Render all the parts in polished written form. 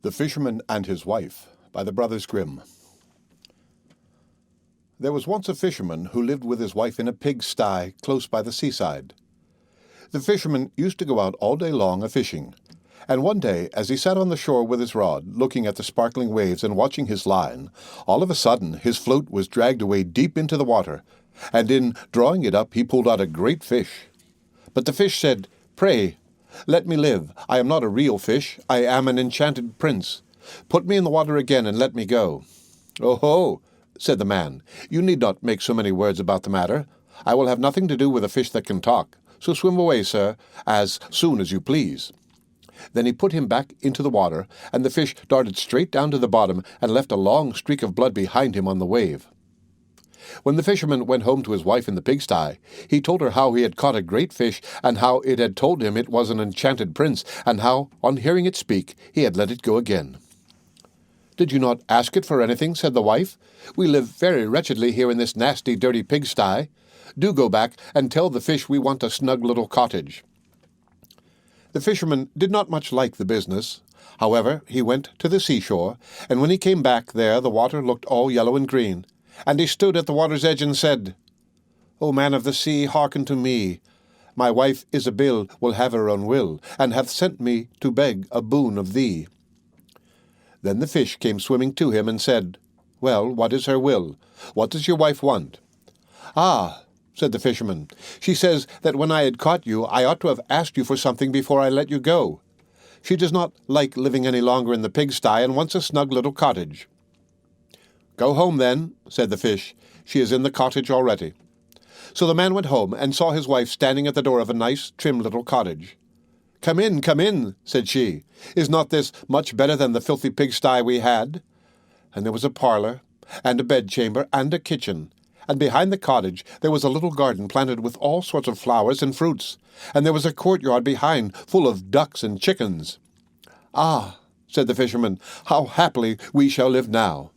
The Fisherman and His Wife by the brothers Grimm. There was once a fisherman who lived with his wife in a pigsty close by the seaside. The fisherman used to go out all day long a-fishing, and one day, as he sat on the shore with his rod, looking at the sparkling waves and watching his line, all of a sudden his float was dragged away deep into the water, and in drawing it up he pulled out a great fish. But the fish said, "Pray, let me live. I am not a real fish. I am an enchanted prince. Put me in the water again and let me go." "Oh ho," said the man, "you need not make so many words about the matter. I will have nothing to do with a fish that can talk. So swim away, sir, as soon as you please." Then he put him back into the water, and the fish darted straight down to the bottom and left a long streak of blood behind him on the wave. When the fisherman went home to his wife in the pigsty, he told her how he had caught a great fish, and how it had told him it was an enchanted prince, and how, on hearing it speak, he had let it go again. "Did you not ask it for anything?" said the wife. "We live very wretchedly here in this nasty, dirty pigsty. Do go back and tell the fish we want a snug little cottage." The fisherman did not much like the business. However, he went to the seashore, and when he came back there the water looked all yellow and green, and he stood at the water's edge and said, "O man of the sea, hearken to me. My wife Isabel will have her own will, and hath sent me to beg a boon of thee." Then the fish came swimming to him and said, "Well, what is her will? What does your wife want?" "Ah," said the fisherman, "she says that when I had caught you, I ought to have asked you for something before I let you go. She does not like living any longer in the pigsty and wants a snug little cottage." "Go home, then," said the fish. "She is in the cottage already." So the man went home and saw his wife standing at the door of a nice, trim little cottage. Come in," said she. "Is not this much better than the filthy pigsty we had?" And there was a parlour, and a bedchamber, and a kitchen, and behind the cottage there was a little garden planted with all sorts of flowers and fruits, and there was a courtyard behind full of ducks and chickens. "Ah," said the fisherman, "how happily we shall live now."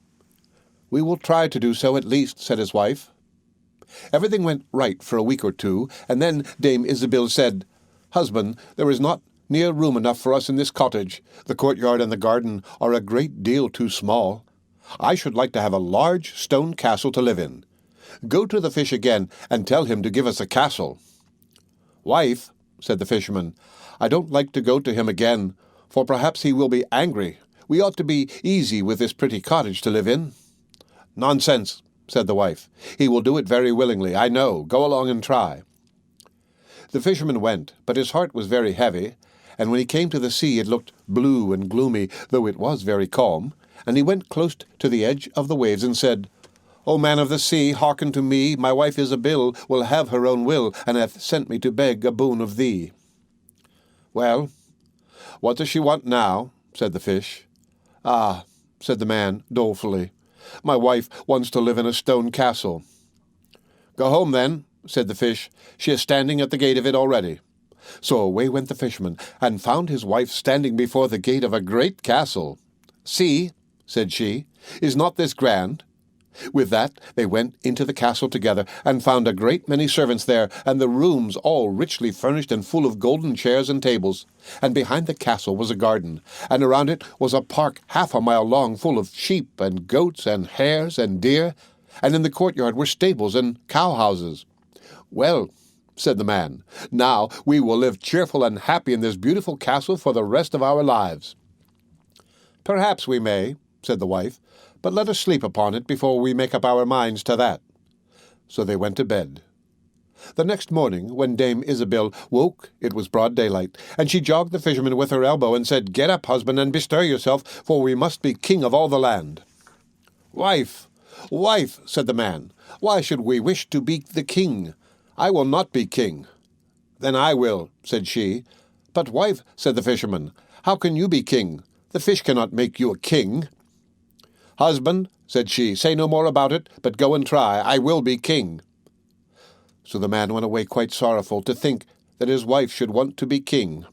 "We will try to do so at least," said his wife. Everything went right for a week or two, and then Dame Isabel said, "Husband, there is not near room enough for us in this cottage. The courtyard and the garden are a great deal too small. I should like to have a large stone castle to live in. Go to the fish again and tell him to give us a castle." "Wife," said the fisherman, "I don't like to go to him again, for perhaps he will be angry. We ought to be easy with this pretty cottage to live in." "Nonsense," said the wife. "He will do it very willingly, I know. Go along and try." The fisherman went, but his heart was very heavy, and when he came to the sea it looked blue and gloomy, though it was very calm, and he went close to the edge of the waves and said, "O man of the sea, hearken to me. My wife Isabel will have her own will, and hath sent me to beg a boon of thee." "Well, what does she want now?" said the fish. "Ah," said the man dolefully, "my wife wants to live in a stone castle." "Go home, then," said the fish. "She is standing at the gate of it already." So away went the fisherman, and found his wife standing before the gate of a great castle. "See," said she, "is not this grand?" With that they went into the castle together, and found a great many servants there, and the rooms all richly furnished and full of golden chairs and tables. And behind the castle was a garden, and around it was a park half a mile long, full of sheep and goats and hares and deer, and in the courtyard were stables and cow-houses. "Well," said the man, "now we will live cheerful and happy in this beautiful castle for the rest of our lives." "Perhaps we may," said the wife, "but let us sleep upon it before we make up our minds to that." So they went to bed. The next morning, when Dame Isabel woke, it was broad daylight, and she jogged the fisherman with her elbow and said, "Get up, husband, and bestir yourself, for we must be king of all the land." "Wife, wife," said the man, "why should we wish to be the king? I will not be king." "Then I will," said she. "But, wife," said the fisherman, "how can you be king? The fish cannot make you a king." "Husband," said she, "say no more about it, but go and try. I will be king." So the man went away quite sorrowful to think that his wife should want to be king.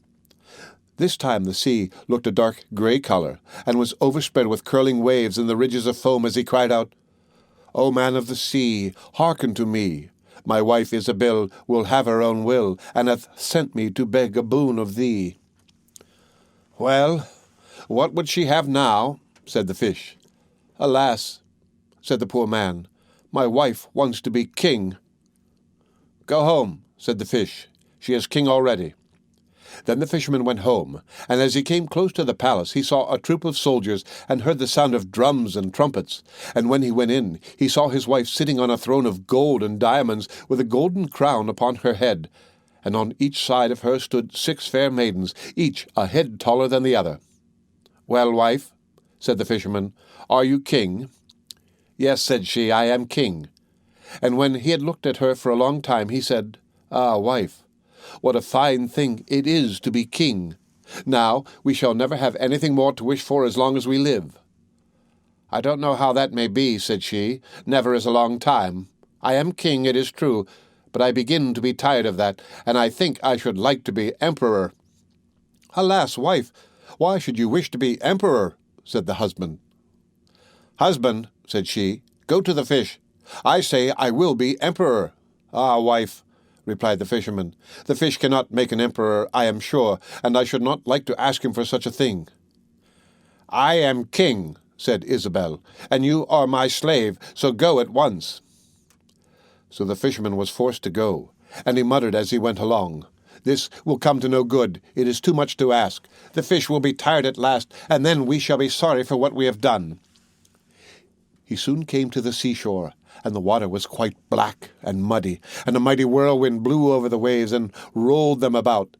This time the sea looked a dark grey colour, and was overspread with curling waves and the ridges of foam as he cried out, "O man of the sea, hearken to me. My wife Isabel will have her own will, and hath sent me to beg a boon of thee." "Well, "What would she have now?" said the fish. "Alas," said the poor man, "my wife wants to be king." "Go home," said the fish. "She is king already." Then the fisherman went home, and as he came close to the palace, he saw a troop of soldiers and heard the sound of drums and trumpets. And when he went in, he saw his wife sitting on a throne of gold and diamonds, with a golden crown upon her head. And on each side of her stood 6 fair maidens, each a head taller than the other. "Well, wife," said the fisherman, "are you king?" "Yes," said she, "I am king." And when he had looked at her for a long time, he said, "Ah, wife, what a fine thing it is to be king! Now we shall never have anything more to wish for as long as we live." "I don't know how that may be," said she. "Never is a long time. I am king, it is true, but I begin to be tired of that, and I think I should like to be emperor." "Alas, wife, why should you wish to be emperor?" said the husband. "Husband," said she, "go to the fish. I say I will be emperor." "Ah, wife," replied the fisherman, "the fish cannot make an emperor, I am sure, and I should not like to ask him for such a thing." "I am king," said Isabel, "and you are my slave, so go at once." So the fisherman was forced to go, and he muttered as he went along, "This will come to no good. It is too much to ask. The fish will be tired at last, and then we shall be sorry for what we have done." He soon came to the seashore, and the water was quite black and muddy, and a mighty whirlwind blew over the waves and rolled them about.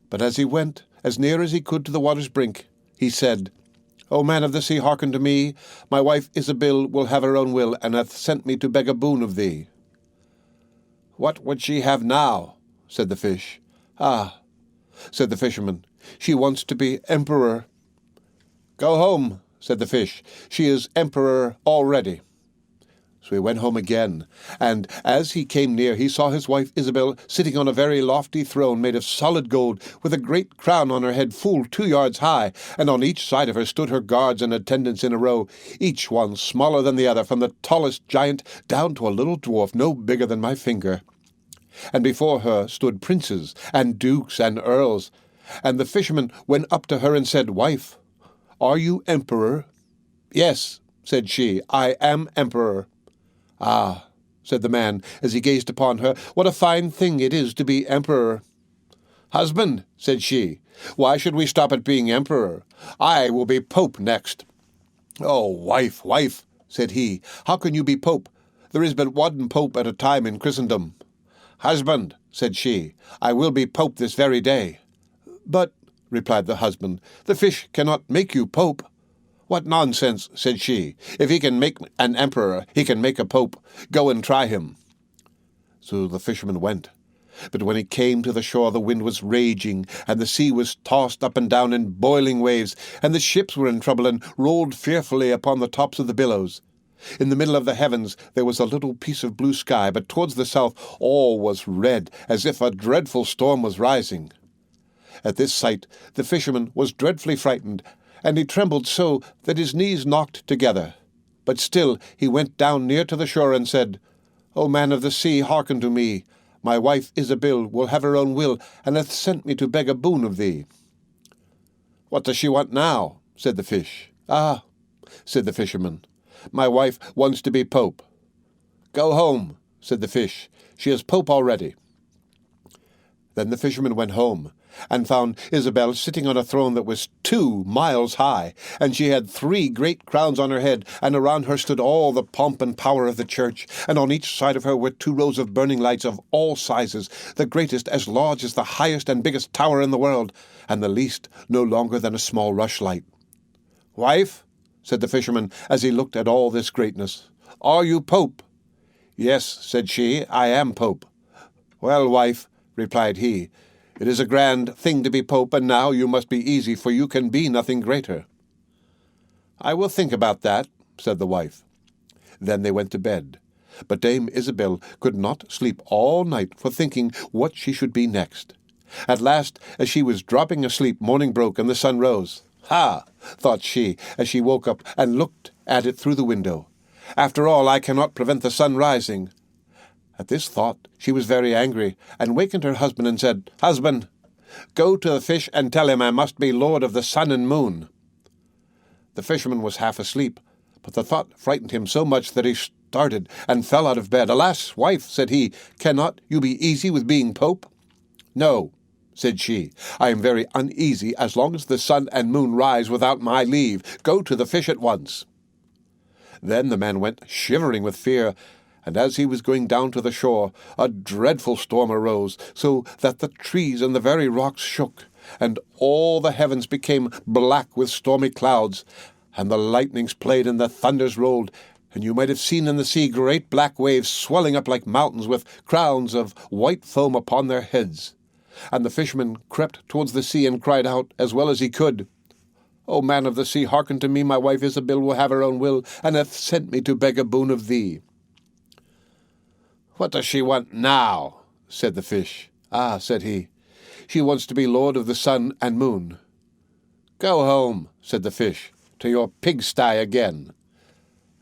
But as he went as near as he could to the water's brink, he said, "O man of the sea, hearken to me. My wife Isabel will have her own will, and hath sent me to beg a boon of thee." "What would she have now?" said the fish. "Ah," said the fisherman, "she wants to be emperor." "Go home," said the fish. "She is emperor already." So he went home again, and as he came near, he saw his wife Isabel sitting on a very lofty throne made of solid gold, with a great crown on her head full 2 yards high, and on each side of her stood her guards and attendants in a row, each one smaller than the other, from the tallest giant down to a little dwarf no bigger than my finger. And before her stood princes and dukes and earls. And the fisherman went up to her and said, "Wife, are you emperor?" "Yes," said she, "I am emperor." "Ah," said the man, as he gazed upon her, "what a fine thing it is to be emperor." "Husband," said she, "why should we stop at being emperor? I will be pope next." "Oh, wife, wife," said he, "how can you be pope? There is but one pope at a time in Christendom." "Husband," said she, "I will be pope this very day." "But," replied the husband, "the fish cannot make you pope." "What nonsense," said she. "If he can make an emperor, he can make a pope. Go and try him." So the fisherman went. But when he came to the shore, the wind was raging, and the sea was tossed up and down in boiling waves, and the ships were in trouble and rolled fearfully upon the tops of the billows. In the middle of the heavens there was a little piece of blue sky, but towards the south all was red, as if a dreadful storm was rising. At this sight the fisherman was dreadfully frightened, and he trembled so that his knees knocked together. But still he went down near to the shore and said, "O man of the sea, hearken to me. My wife Isabel will have her own will, and hath sent me to beg a boon of thee." "What does she want now?" said the fish. "Ah," said the fisherman, "my wife wants to be pope." "Go home," said the fish. "She is pope already." Then the fisherman went home, and found Isabel sitting on a throne that was 2 miles high, and she had 3 great crowns on her head, and around her stood all the pomp and power of the church, and on each side of her were 2 rows of burning lights of all sizes, the greatest as large as the highest and biggest tower in the world, and the least no longer than a small rushlight. "Wife," said the fisherman, as he looked at all this greatness, "are you pope?" "Yes," said she, "I am pope." "Well, wife," replied he, "it is a grand thing to be pope, and now you must be easy, for you can be nothing greater." "I will think about that," said the wife. Then they went to bed. But Dame Isabel could not sleep all night for thinking what she should be next. At last, as she was dropping asleep, morning broke, and the sun rose. "Ha!" thought she, as she woke up and looked at it through the window. "After all, I cannot prevent the sun rising." At this thought she was very angry, and wakened her husband and said, "Husband, go to the fish and tell him I must be lord of the sun and moon." The fisherman was half asleep, but the thought frightened him so much that he started and fell out of bed. "Alas, wife," said he, "cannot you be easy with being pope?" "No," said she, "I am very uneasy as long as the sun and moon rise without my leave. Go to the fish at once." Then the man went shivering with fear, and as he was going down to the shore, a dreadful storm arose, so that the trees and the very rocks shook, and all the heavens became black with stormy clouds, and the lightnings played and the thunders rolled, and you might have seen in the sea great black waves swelling up like mountains with crowns of white foam upon their heads. And the fisherman crept towards the sea and cried out as well as he could, "O man of the sea, hearken to me, my wife Isabel will have her own will, and hath sent me to beg a boon of thee." "What does she want now?" said the fish. "Ah," said he, "she wants to be lord of the sun and moon." "Go home," said the fish, "to your pigsty again."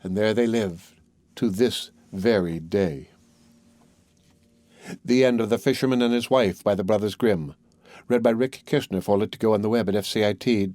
And there they live to this very day. The End of The Fisherman and His Wife by the Brothers Grimm. Read by Rick Kirshner for Let to Go on the web at fcit.usf.edu.